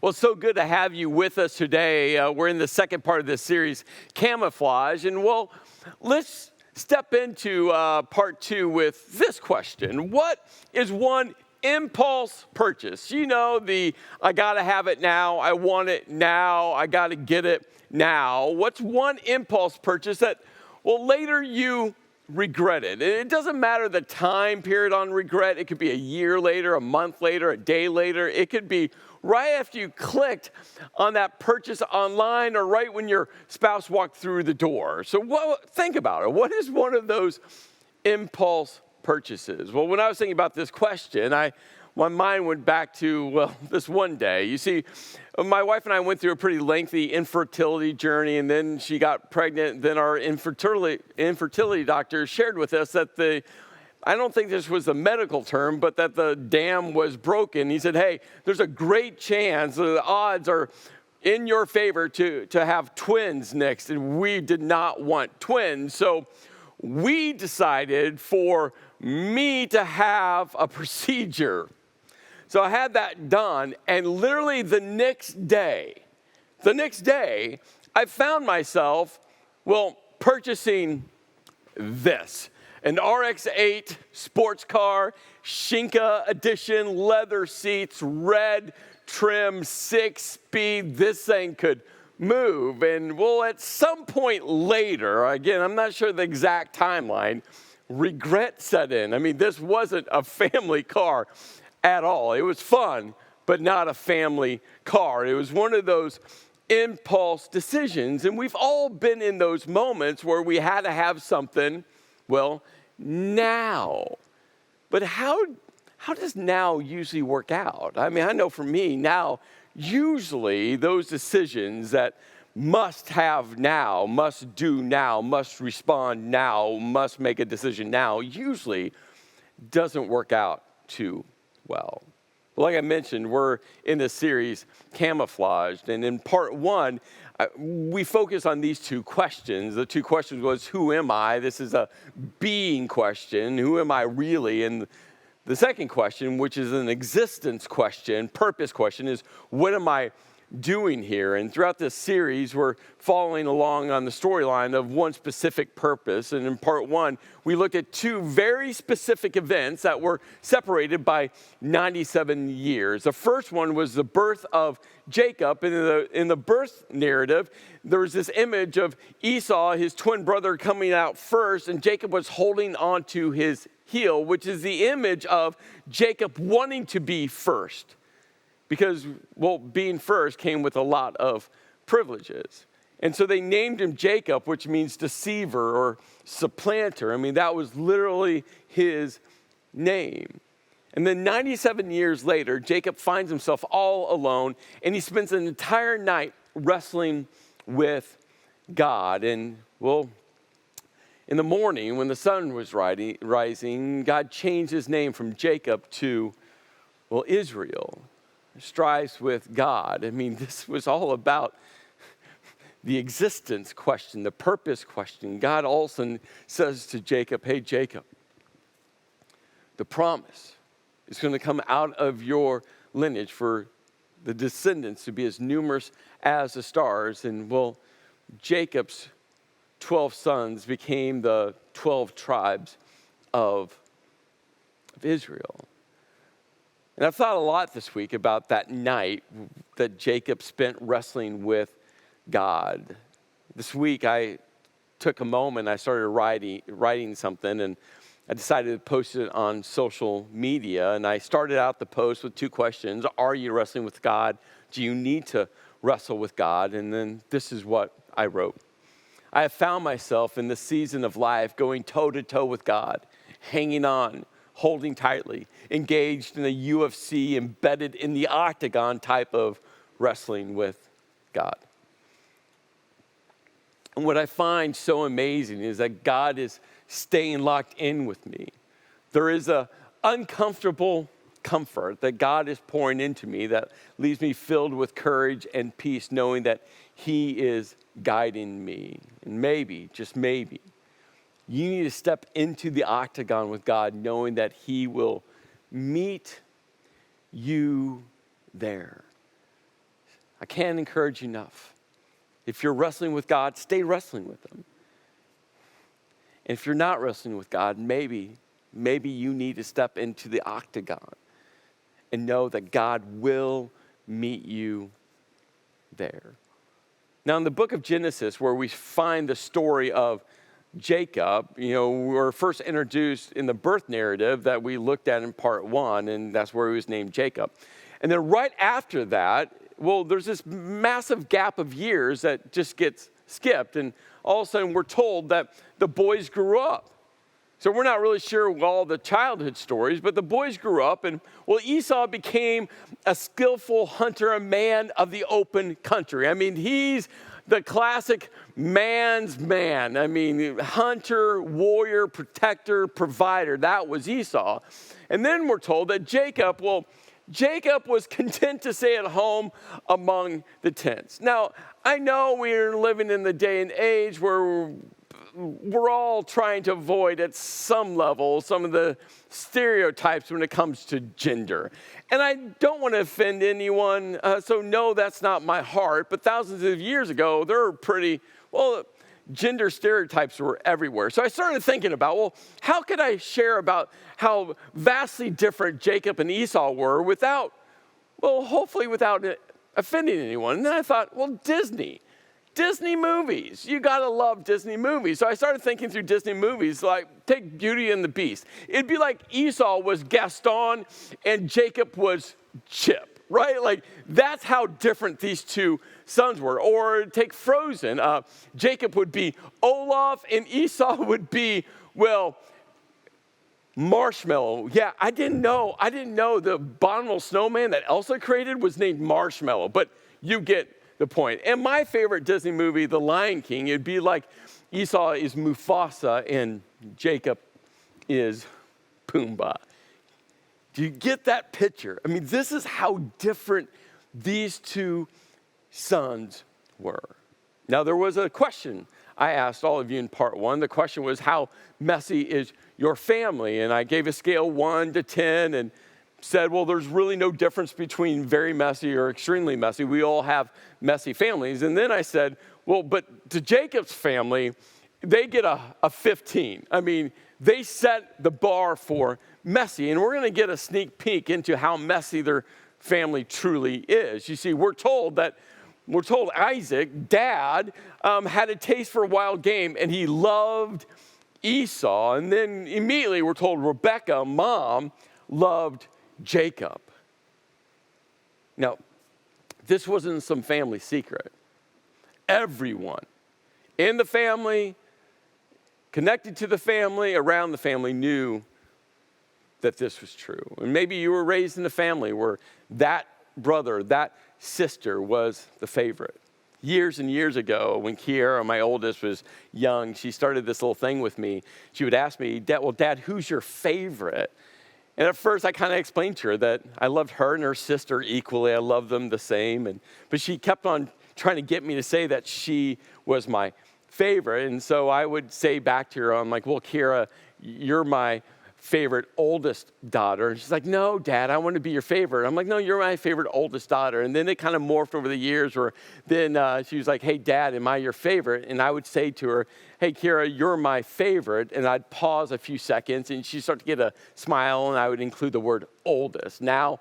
Well, it's so good to have you with us today. We're in the second part of this series, Camouflage. And let's step into part two with this question. What is one impulse purchase? You know, I got to have it now, I want it now, I got to get it now. What's one impulse purchase that, later you regret it? It doesn't matter the time period on regret. It could be a year later, a month later, a day later. It could be right after you clicked on that purchase online or right when your spouse walked through the door. So think about it. What is one of those impulse purchases? Well, when I was thinking about this question, my mind went back to, this one day. You see, my wife and I went through a pretty lengthy infertility journey, and then she got pregnant. Then our infertility doctor shared with us that I don't think this was a medical term, but that the dam was broken. He said, hey, there's a great chance, the odds are in your favor to have twins next. And we did not want twins. So we decided for me to have a procedure. So I had that done, and literally the next day, I found myself, purchasing this. An RX-8 sports car, Shinka edition, leather seats, red trim, 6-speed. This thing could move. And at some point later, again, I'm not sure the exact timeline, regret set in. I mean, this wasn't a family car at all. It was fun, but not a family car. It was one of those impulse decisions. And we've all been in those moments where we had to have something, now. But how does now usually work out? I mean, I know for me now, usually those decisions that must have now, must do now, must respond now, must make a decision now, usually doesn't work out too well. Like I mentioned, we're in this series, Camouflaged, and in part one, we focus on these two questions. The two questions was, who am I? This is a being question. Who am I really? And the second question, which is an existence question, purpose question, is what am I doing here? And throughout this series, we're following along on the storyline of one specific purpose. And in part one, we looked at two very specific events that were separated by 97 years. The first one was the birth of Jacob. And in the birth narrative, there was this image of Esau, his twin brother, coming out first, and Jacob was holding on to his heel, which is the image of Jacob wanting to be first. Because, being first came with a lot of privileges. And so they named him Jacob, which means deceiver or supplanter. I mean, that was literally his name. And then 97 years later, Jacob finds himself all alone, and he spends an entire night wrestling with God. And, in the morning, when the sun was rising, God changed his name from Jacob to, Israel. Strives with God. I mean, this was all about the existence question, the purpose question. God also says to Jacob, hey, Jacob, the promise is going to come out of your lineage for the descendants to be as numerous as the stars. And Jacob's 12 sons became the 12 tribes of Israel. And I've thought a lot this week about that night that Jacob spent wrestling with God. This week I took a moment, I started writing something, and I decided to post it on social media. And I started out the post with two questions. Are you wrestling with God? Do you need to wrestle with God? And then this is what I wrote. I have found myself in this season of life going toe-to-toe with God, hanging on, holding tightly, engaged in a UFC, embedded in the octagon type of wrestling with God. And what I find so amazing is that God is staying locked in with me. There is an uncomfortable comfort that God is pouring into me that leaves me filled with courage and peace, knowing that He is guiding me. And maybe, just maybe, you need to step into the octagon with God, knowing that He will meet you there. I can't encourage you enough. If you're wrestling with God, stay wrestling with him. And if you're not wrestling with God, maybe you need to step into the octagon and know that God will meet you there. Now, in the book of Genesis, where we find the story of Jacob, we're first introduced in the birth narrative that we looked at in part 1, and that's where he was named Jacob. And then right after that, there's this massive gap of years that just gets skipped, and all of a sudden we're told that the boys grew up. So we're not really sure all the childhood stories, but the boys grew up, and Esau became a skillful hunter, a man of the open country. I mean, he's the classic man's man. I mean, hunter, warrior, protector, provider. That was Esau. And then we're told that Jacob was content to stay at home among the tents. Now, I know we're living in the day and age where we're all trying to avoid at some level some of the stereotypes when it comes to gender. And I don't want to offend anyone, so no, that's not my heart. But thousands of years ago, there were gender stereotypes were everywhere. So I started thinking about, how could I share about how vastly different Jacob and Esau were hopefully without offending anyone. And then I thought, Disney movies. You gotta love Disney movies. So I started thinking through Disney movies, like take Beauty and the Beast. It'd be like Esau was Gaston and Jacob was Chip, right? Like that's how different these two sons were. Or take Frozen. Jacob would be Olaf and Esau would be, Marshmallow. Yeah, I didn't know the abominable snowman that Elsa created was named Marshmallow, but you get the point. And my favorite Disney movie, The Lion King, it'd be like Esau is Mufasa and Jacob is Pumbaa. Do you get that picture? I mean, this is how different these two sons were. Now, there was a question I asked all of you in part 1. The question was, how messy is your family? And I gave a scale 1 to 10 and said, there's really no difference between very messy or extremely messy. We all have messy families. And then I said, but to Jacob's family, they get a 15. I mean, they set the bar for messy. And we're going to get a sneak peek into how messy their family truly is. You see, we're told Isaac, dad, had a taste for a wild game, and he loved Esau. And then immediately we're told Rebecca, mom, loved Jacob. Now, this wasn't some family secret. Everyone in the family, connected to the family, around the family knew that this was true. And maybe you were raised in a family where that brother, that sister was the favorite. Years and years ago, when Kiara, my oldest, was young, she started this little thing with me. She would ask me, Dad, who's your favorite? And at first, I kind of explained to her that I loved her and her sister equally. I loved them the same. But she kept on trying to get me to say that she was my favorite. And so I would say back to her, I'm like, Kiara, you're my favorite oldest daughter. And she's like, no, Dad, I want to be your favorite. I'm like, no, you're my favorite oldest daughter. And then it kind of morphed over the years where then she was like, hey, Dad, am I your favorite? And I would say to her, hey, Kira, you're my favorite. And I'd pause a few seconds and she'd start to get a smile and I would include the word oldest. Now,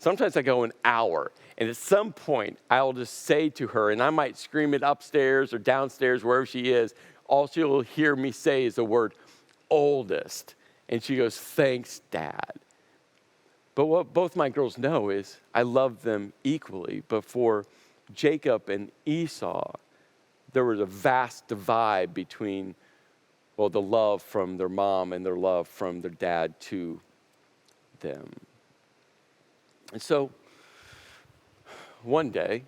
sometimes I go an hour and at some point I'll just say to her, and I might scream it upstairs or downstairs, wherever she is, all she'll hear me say is the word oldest. And she goes, thanks, Dad. But what both my girls know is I love them equally. But for Jacob and Esau, there was a vast divide between, the love from their mom and their love from their dad to them. And so one day,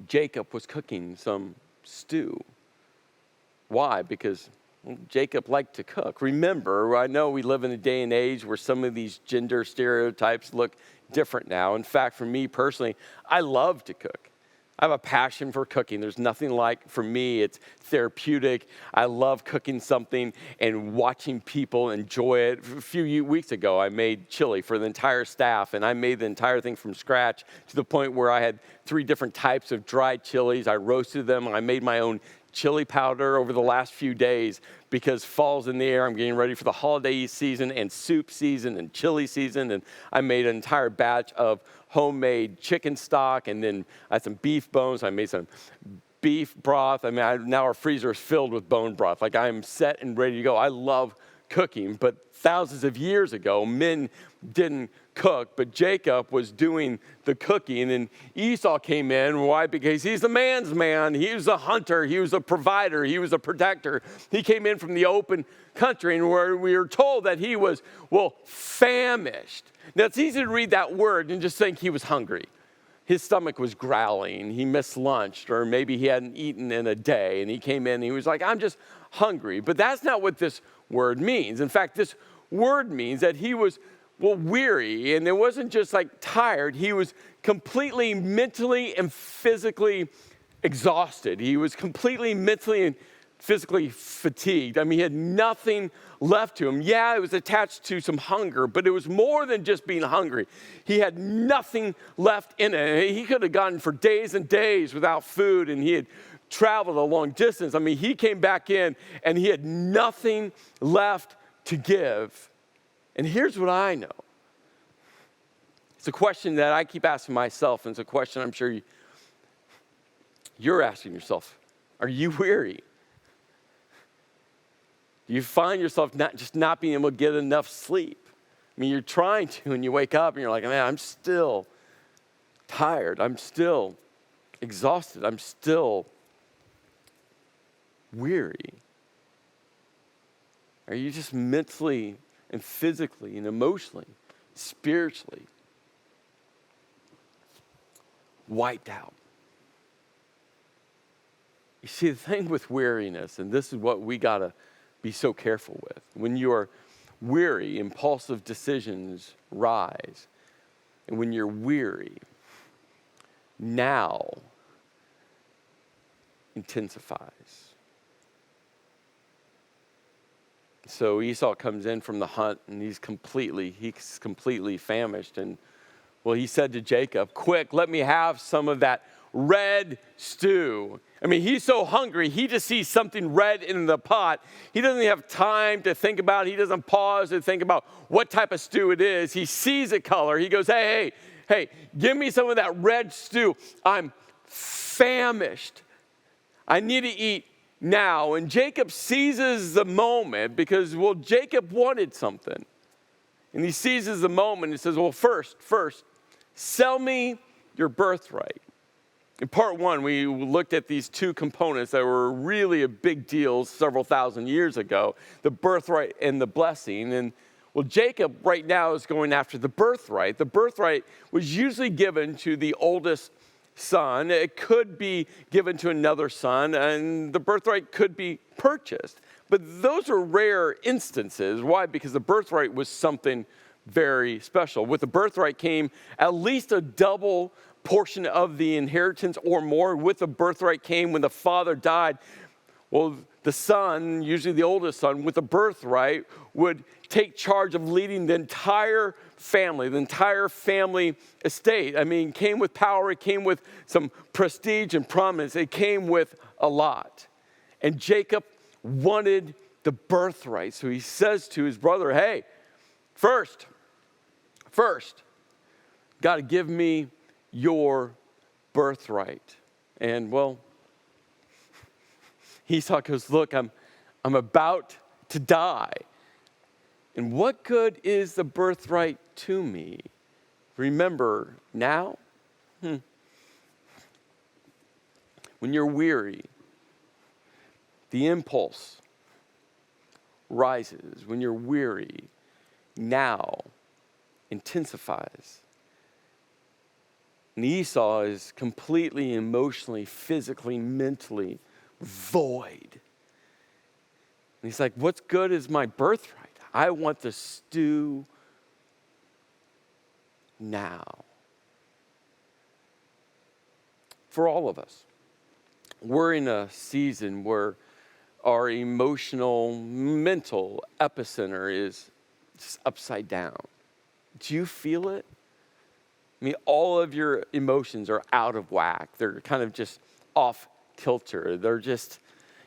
Jacob was cooking some stew. Why? Because Jacob liked to cook. Remember, I know we live in a day and age where some of these gender stereotypes look different now. In fact, for me personally, I love to cook. I have a passion for cooking. There's nothing like, for me, it's therapeutic. I love cooking something and watching people enjoy it. A few weeks ago, I made chili for the entire staff, and I made the entire thing from scratch to the point where I had 3 different types of dried chilies. I roasted them. I made my own chili powder over the last few days because fall's in the air. I'm getting ready for the holiday season and soup season and chili season, and I made an entire batch of homemade chicken stock, and then I had some beef bones. I made some beef broth. I mean, now our freezer is filled with bone broth. Like, I'm set and ready to go. I love cooking, but thousands of years ago, men didn't cook, but Jacob was doing the cooking, and Esau came in. Why? Because he's the man's man. He was a hunter. He was a provider. He was a protector. He came in from the open country, and where we are told that he was, famished. Now, it's easy to read that word and just think he was hungry. His stomach was growling. He missed lunch, or maybe he hadn't eaten in a day, and he came in and he was like, I'm just hungry. But that's not what this word means. In fact, this word means that he was, weary, and it wasn't just like tired. He was completely mentally and physically exhausted. He was completely mentally and physically fatigued. I mean, he had nothing left to him. Yeah, it was attached to some hunger, but it was more than just being hungry. He had nothing left in it. He could have gone for days and days without food, and he had traveled a long distance. I mean, he came back in, and he had nothing left to give. And here's what I know. It's a question that I keep asking myself, and it's a question I'm sure you're asking yourself. Are you weary? Do you find yourself not being able to get enough sleep? I mean, you're trying to, and you wake up and you're like, man, I'm still tired. I'm still exhausted. I'm still weary. Are you just mentally and physically and emotionally, spiritually wiped out? You see, the thing with weariness, and this is what we got to be so careful with. When you are weary, impulsive decisions rise. And when you're weary, now intensifies. So Esau comes in from the hunt, and he's completely famished. And he said to Jacob, quick, let me have some of that red stew. I mean, he's so hungry, he just sees something red in the pot. He doesn't have time to think about it. He doesn't pause to think about what type of stew it is. He sees a color. He goes, hey, give me some of that red stew. I'm famished. I need to eat now. And Jacob seizes the moment because, Jacob wanted something. And he seizes the moment and says, first, sell me your birthright. In part 1, we looked at these 2 components that were really a big deal several thousand years ago, the birthright and the blessing. And Jacob right now is going after the birthright. The birthright was usually given to the oldest son. It could be given to another son, and the birthright could be purchased. But those are rare instances. Why? Because the birthright was something very special. With the birthright came at least a double portion of the inheritance or more. With the birthright came, when the father died, the son, usually the oldest son, with the birthright would take charge of leading the entire family estate. I mean, it came with power, it came with some prestige and prominence, it came with a lot. And Jacob wanted the birthright. So he says to his brother, hey, first, got to give me your birthright. And Esau goes, look, I'm about to die. And what good is the birthright to me? Remember now? When you're weary, the impulse rises. When you're weary, now intensifies. And Esau is completely emotionally, physically, mentally void. And he's like, what's good is my birthright? I want the stew now. for all of us. We're in a season where our emotional, mental epicenter is just upside down. Do you feel it? I mean, all of your emotions are out of whack. They're kind of just off kilter.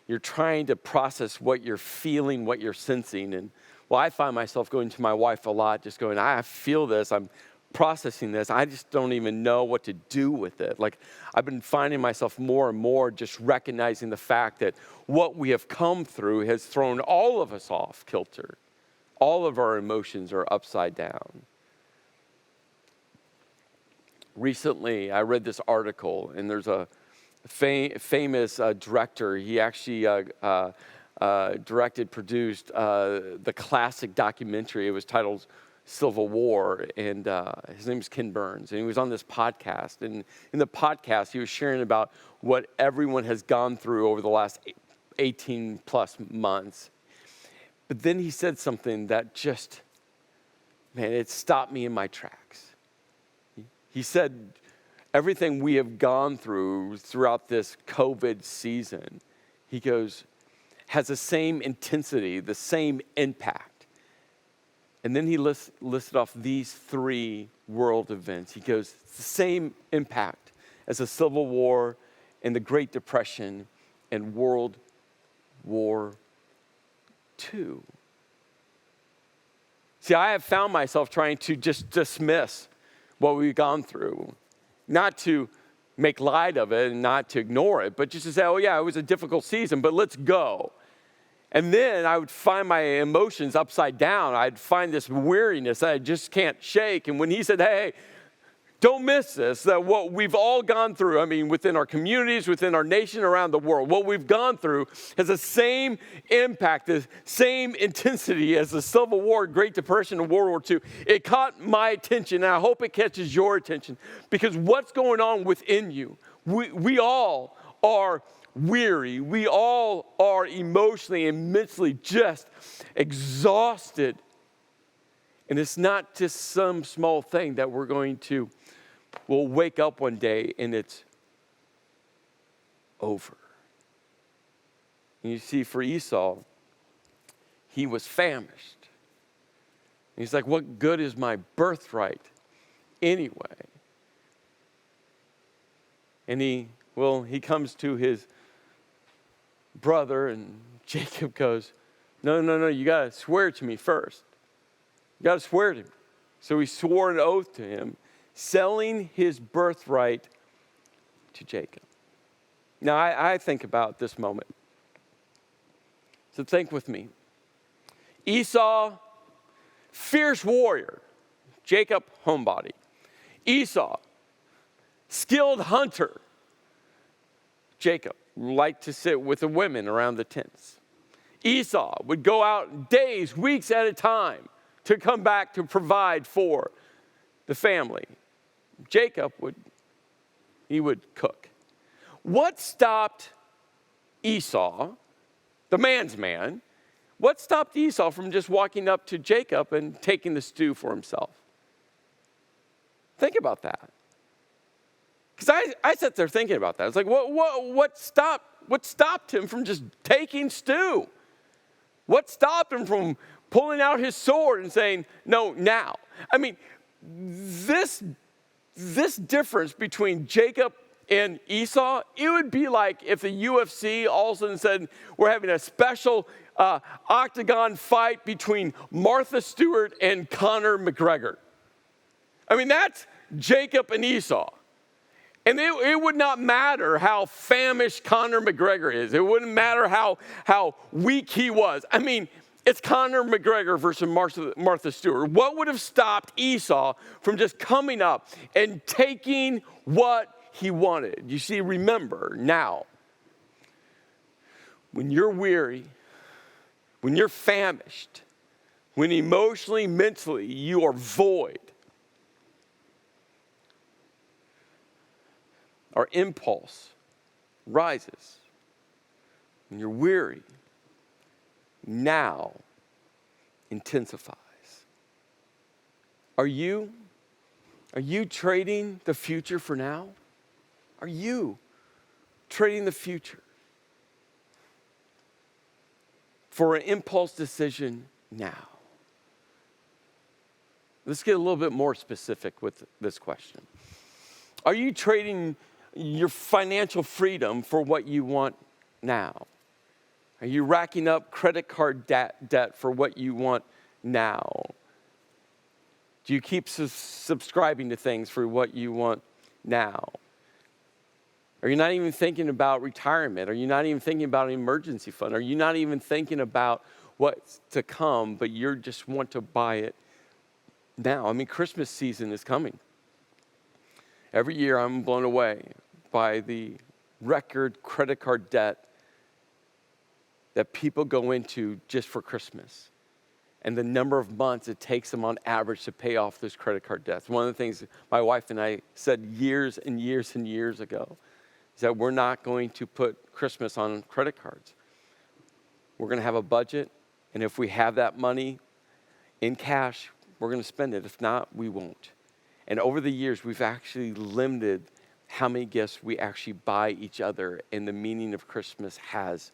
You're trying to process what you're feeling, what you're sensing. And well, I find myself going to my wife a lot, just going, I feel this, I'm processing this. I just don't even know what to do with it. Like, I've been finding myself more and more just recognizing the fact that what we have come through has thrown all of us off kilter. All of our emotions are upside down. Recently, I read this article, and there's a famous director. He actually produced the classic documentary. It was titled Civil War, and his name is Ken Burns, and he was on this podcast. And in the podcast, he was sharing about what everyone has gone through over the last 18 plus months. But then he said something that just, man, it stopped me in my tracks. He said, everything we have gone throughout this COVID season, he goes, has the same intensity, the same impact. And then he listed off these 3 world events. He goes, it's the same impact as the Civil War and the Great Depression and World War II. See, I have found myself trying to just dismiss what we've gone through, not to make light of it and not to ignore it, but just to say, oh yeah, it was a difficult season, but let's go. And then I would find my emotions upside down. I'd find this weariness that I just can't shake. And when he said, hey, don't miss this, that what we've all gone through, I mean, within our communities, within our nation, around the world, what we've gone through has the same impact, the same intensity as the Civil War, Great Depression, and World War II. It caught my attention, and I hope it catches your attention, because what's going on within you, we all are weary. We all are emotionally and mentally just exhausted. And it's not just some small thing that we'll wake up one day and it's over. And you see, for Esau, he was famished. And he's like, what good is my birthright anyway? And he comes to his brother, and Jacob goes, no, you got to swear to me first. You got to swear to me. So he swore an oath to him, selling his birthright to Jacob. Now, I think about this moment. So think with me. Esau, fierce warrior. Jacob, homebody. Esau, skilled hunter. Jacob liked to sit with the women around the tents. Esau would go out days, weeks at a time to come back to provide for the family. Jacob would cook. What stopped Esau, the man's man, what stopped Esau from just walking up to Jacob and taking the stew for himself? Think about that. Because I sat there thinking about that. It's like, what stopped him from just taking stew? What stopped him from pulling out his sword and saying, no, now? I mean, this difference between Jacob and Esau, it would be like if the UFC all of a sudden said, we're having a special octagon fight between Martha Stewart and Conor McGregor. I mean, that's Jacob and Esau. And it would not matter how famished Conor McGregor is. It wouldn't matter how weak he was. I mean, it's Conor McGregor versus Martha Stewart. What would have stopped Esau from just coming up and taking what he wanted? You see, remember now, when you're weary, when you're famished, when emotionally, mentally, you are void, our impulse rises. When you're weary, now intensifies. Are you trading the future for now? Are you trading the future for an impulse decision now? Let's get a little bit more specific with this question. Are you trading your financial freedom for what you want now? Are you racking up credit card debt for what you want now? Do you keep subscribing to things for what you want now? Are you not even thinking about retirement? Are you not even thinking about an emergency fund? Are you not even thinking about what's to come, but you just want to buy it now? I mean, Christmas season is coming. Every year I'm blown away by the record credit card debt that people go into just for Christmas and the number of months it takes them on average to pay off those credit card debts. One of the things my wife and I said years and years and years ago is that we're not going to put Christmas on credit cards. We're going to have a budget, and if we have that money in cash, we're going to spend it. If not, we won't. And over the years, we've actually limited how many gifts we actually buy each other, and the meaning of Christmas has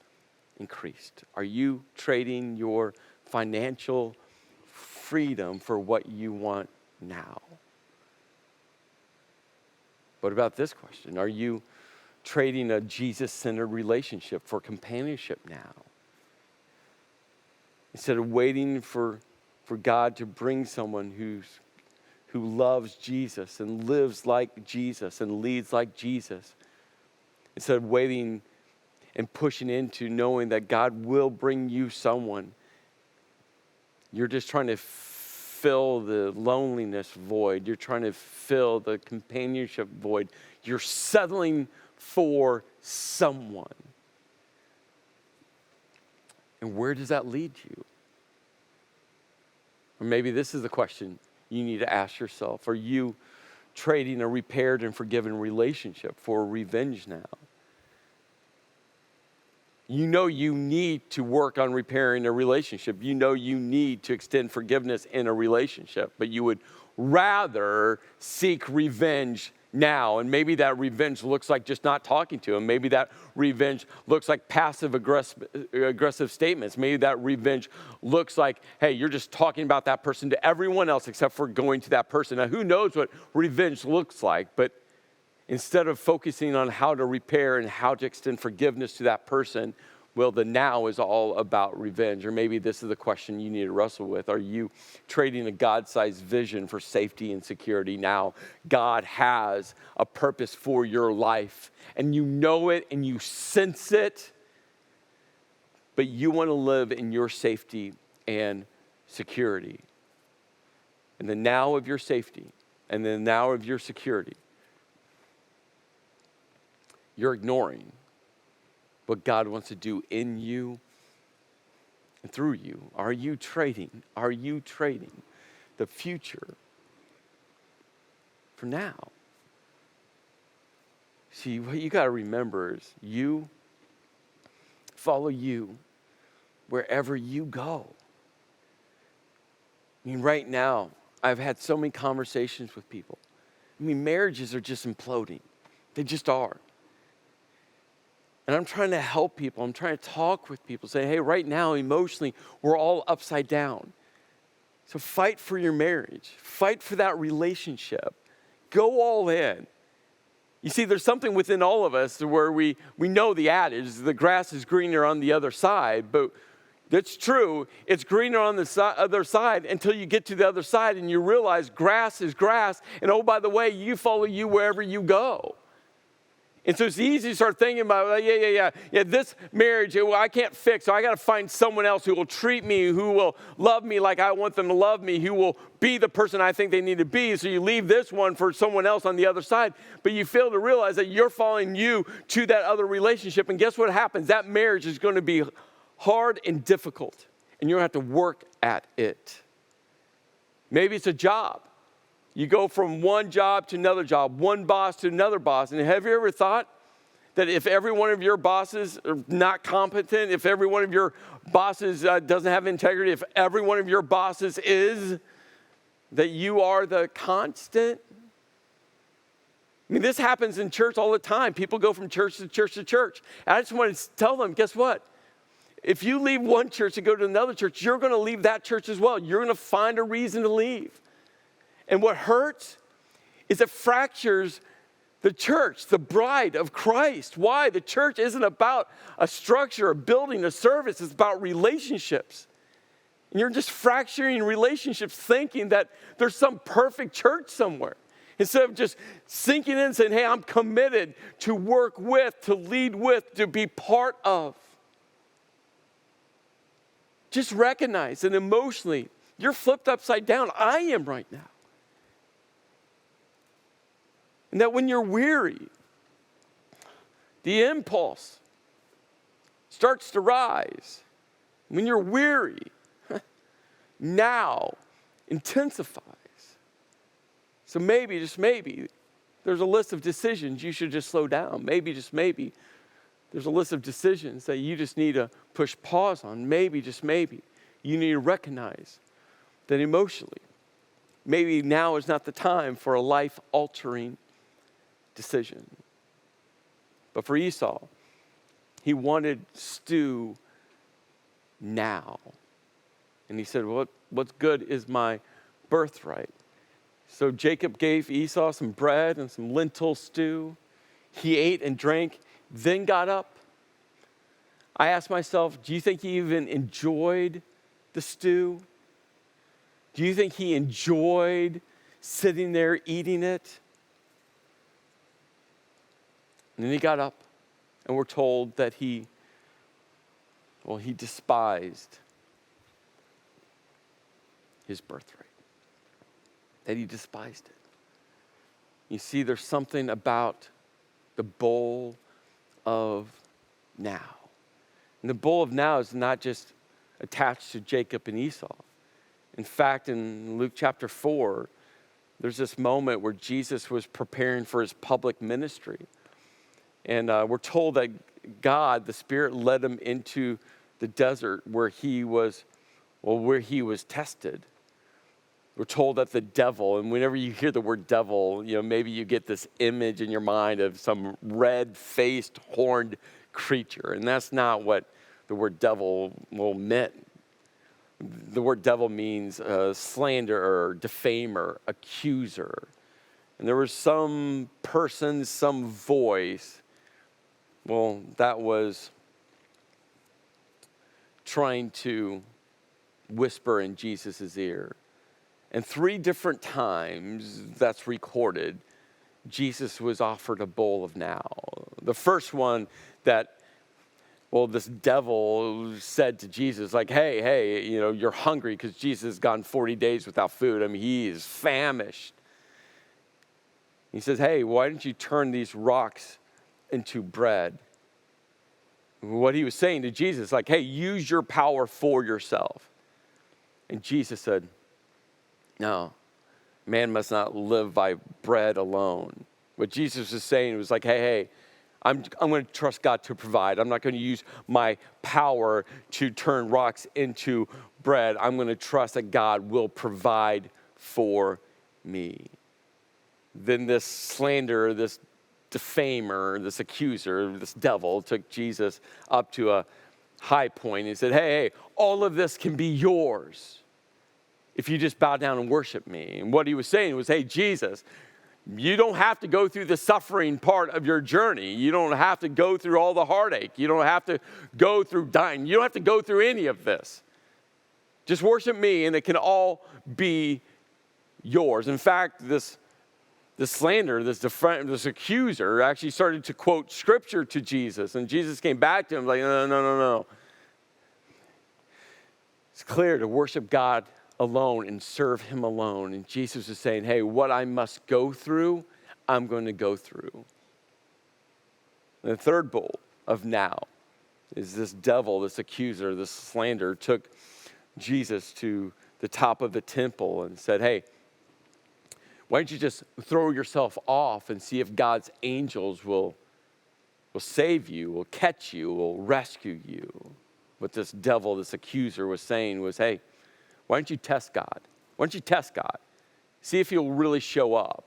increased. Are you trading your financial freedom for what you want now? What about this question? Are you trading a Jesus-centered relationship for companionship now? Instead of waiting for God to bring someone who loves Jesus and lives like Jesus and leads like Jesus, instead of waiting and pushing into knowing that God will bring you someone, you're just trying to fill the loneliness void. You're trying to fill the companionship void. You're settling for someone. And where does that lead you? Or maybe this is the question you need to ask yourself. Are you trading a repaired and forgiven relationship for revenge now? You know you need to work on repairing a relationship. You know you need to extend forgiveness in a relationship, but you would rather seek revenge now. And maybe that revenge looks like just not talking to him. Maybe that revenge looks like passive aggressive statements. Maybe that revenge looks like, hey, you're just talking about that person to everyone else except for going to that person. Now, who knows what revenge looks like, but instead of focusing on how to repair and how to extend forgiveness to that person, well, the now is all about revenge. Or maybe this is the question you need to wrestle with. Are you trading a God-sized vision for safety and security now? God has a purpose for your life, and you know it and you sense it, but you want to live in your safety and security. And the now of your safety and the now of your security, you're ignoring what God wants to do in you and through you. Are you trading the future for now? See, what you got to remember is you follow you wherever you go. I mean, right now, I've had so many conversations with people. I mean, marriages are just imploding. They just are. And I'm trying to help people. I'm trying to talk with people, say, hey, right now, emotionally, we're all upside down. So fight for your marriage. Fight for that relationship. Go all in. You see, there's something within all of us where we know the adage, the grass is greener on the other side, but that's true. It's greener on the other side until you get to the other side and you realize grass is grass, and oh, by the way, you follow you wherever you go. And so it's easy to start thinking about, this marriage, well, I can't fix, so I got to find someone else who will treat me, who will love me like I want them to love me, who will be the person I think they need to be. So you leave this one for someone else on the other side, but you fail to realize that you're following you to that other relationship. And guess what happens? That marriage is going to be hard and difficult, and you're going to have to work at it. Maybe it's a job. You go from one job to another job, one boss to another boss. And have you ever thought that if every one of your bosses are not competent, if every one of your bosses doesn't have integrity, if every one of your bosses is, that you are the constant? I I mean, this happens in church all the time. People go from church to church to church. And I just want to tell them, guess what? If you leave one church and go to another church, you're going to leave that church as well. You're going to find a reason to leave. And what hurts is it fractures the church, the bride of Christ. Why? The church isn't about a structure, a building, a service. It's about relationships. And you're just fracturing relationships thinking that there's some perfect church somewhere. Instead of just sinking in and saying, hey, I'm committed to work with, to lead with, to be part of. Just recognize that emotionally, you're flipped upside down. I am right now. And that when you're weary, the impulse starts to rise. When you're weary, now intensifies. So maybe, just maybe, there's a list of decisions you should just slow down. Maybe, just maybe, there's a list of decisions that you just need to push pause on. Maybe, just maybe, you need to recognize that emotionally, maybe now is not the time for a life-altering decision. But for Esau, he wanted stew now. And he said, what's good is my birthright. So Jacob gave Esau some bread and some lentil stew. He ate and drank, then got up. I asked myself, do you think he even enjoyed the stew? Do you think he enjoyed sitting there eating it? And then he got up, and we're told that he despised his birthright. That he despised it. You see, there's something about the bowl of now. And the bowl of now is not just attached to Jacob and Esau. In fact, in Luke chapter 4, there's this moment where Jesus was preparing for his public ministry. And we're told that God, the Spirit, led him into the desert where he was tested. We're told that the devil, and whenever you hear the word devil, maybe you get this image in your mind of some red-faced, horned creature. And that's not what the word devil meant. The word devil means slanderer, defamer, accuser. And there was some person, some voice, that was trying to whisper in Jesus' ear. And 3 different times that's recorded, Jesus was offered a bowl of now. The first one that, this devil said to Jesus, like, hey, you're hungry because Jesus has gone 40 days without food. I mean, he is famished. He says, hey, why don't you turn these rocks into bread? What he was saying to Jesus, like, hey, use your power for yourself. And Jesus said, no, man must not live by bread alone. What Jesus was saying was like, hey, I'm going to trust God to provide. I'm not going to use my power to turn rocks into bread. I'm going to trust that God will provide for me. Then this slanderer, this defamer, this accuser, this devil took Jesus up to a high point and said, hey, all of this can be yours if you just bow down and worship me. And what he was saying was, hey, Jesus, you don't have to go through the suffering part of your journey. You don't have to go through all the heartache. You don't have to go through dying. You don't have to go through any of this. Just worship me and it can all be yours. In fact, this slanderer, this accuser actually started to quote scripture to Jesus. And Jesus came back to him like, no. It's clear to worship God alone and serve him alone. And Jesus is saying, hey, what I must go through, I'm going to go through. And the third bowl of now is this devil, this accuser, this slanderer took Jesus to the top of the temple and said, hey, why don't you just throw yourself off and see if God's angels will save you, will catch you, will rescue you. What this devil, this accuser was saying was, hey, why don't you test God? Why don't you test God? See if he'll really show up.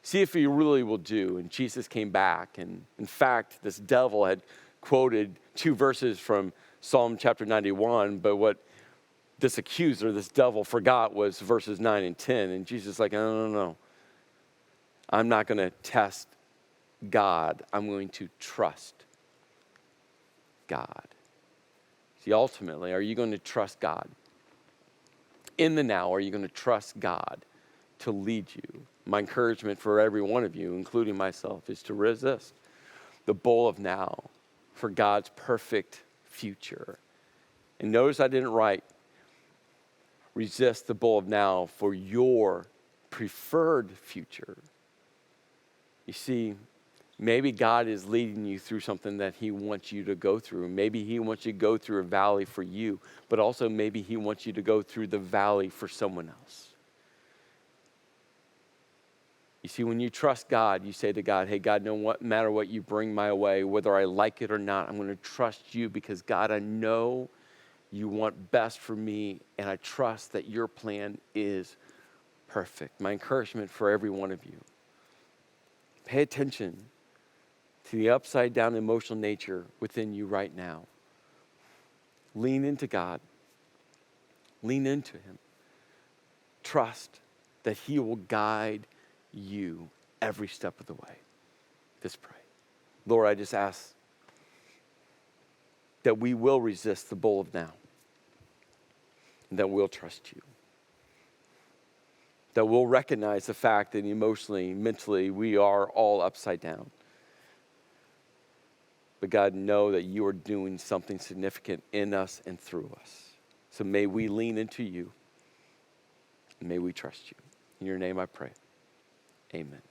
See if he really will do. And Jesus came back. And in fact, this devil had quoted 2 verses from Psalm chapter 91, but what this accuser, this devil, forgot was verses 9 and 10. And Jesus is like, no. I'm not going to test God. I'm going to trust God. See, ultimately, are you going to trust God? In the now, are you going to trust God to lead you? My encouragement for every one of you, including myself, is to resist the bowl of now for God's perfect future. And notice I didn't write, resist the bowl of now for your preferred future. You see, maybe God is leading you through something that he wants you to go through. Maybe he wants you to go through a valley for you, but also maybe he wants you to go through the valley for someone else. You see, when you trust God, you say to God, hey, God, no matter what you bring my way, whether I like it or not, I'm going to trust you because, God, I know you want best for me, and I trust that your plan is perfect. My encouragement for every one of you, pay attention to the upside down emotional nature within you right now. Lean into God. Lean into him. Trust that he will guide you every step of the way. Let's pray. Lord, I just ask that we will resist the bowl of now, and that we'll trust you. That we'll recognize the fact that emotionally, mentally, we are all upside down. But God, know that you are doing something significant in us and through us. So may we lean into you, and may we trust you. In your name I pray. Amen.